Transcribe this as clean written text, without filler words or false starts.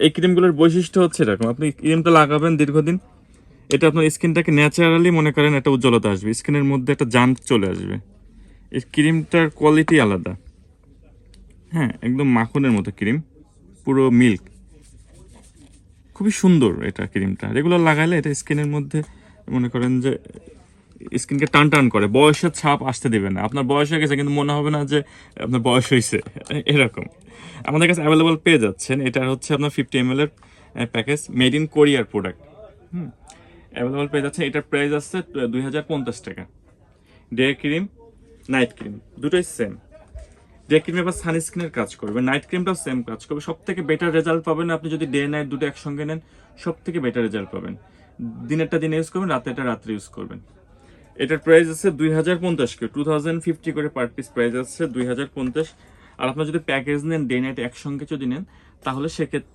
এই ক্রিমগুলোর বৈশিষ্ট্য হচ্ছে এরকম, আপনি ক্রিমটা লাগাবেন দীর্ঘদিন, এটা আপনার স্কিনটাকে ন্যাচারালি মনে করেন একটা উজ্জ্বলতা আসবে, স্কিনের মধ্যে একটা জান চলে আসবে। এই ক্রিমটার কোয়ালিটি আলাদা, হ্যাঁ একদম মাখনের মতো ক্রিম, পুরো মিল্ক, খুবই সুন্দর এটা ক্রিমটা। রেগুলার লাগাইলে এটা স্কিনের মধ্যে মনে করেন যে স্কিনকে টান টান করে, বয়সের ছাপ আসতে দেবে না। আপনার বয়স হয়ে গেছে কিন্তু মনে হবে না যে আপনার বয়স হয়েছে, এরকম। আমাদের কাছে অ্যাভেলেবল পেয়ে যাচ্ছেন। এটা হচ্ছে আপনার 50 ml এর প্যাকেজ, মেড ইন কোরিয়ার প্রোডাক্ট। অ্যাভেলেবল পেয়ে যাচ্ছে। এটার প্রাইস আছে 2050 টাকা। ডে ক্রিম, নাইট ক্রিম দুটোই সেম। ডে ক্রিম এবার সানস্ক্রিনের কাজ করবে, নাইট ক্রিমটাও সেম কাজ করবে। সব থেকে বেটার রেজাল্ট পাবেন আপনি যদি ডে নাইট দুটো একসঙ্গে নেন, সব থেকে বেটার রেজাল্ট পাবেন। দিনেরটা দিনে ইউজ করবেন, রাতেরটা রাত্রে ইউজ করবেন। এটার প্রাইস আছে 2050 করে, 2050 করে পার পিস প্রাইস আছে 2050। আর আপনার যদি প্যাকেজ নেন ডে নাইট একসঙ্গে যদি নেন, তাহলে সেক্ষেত্রে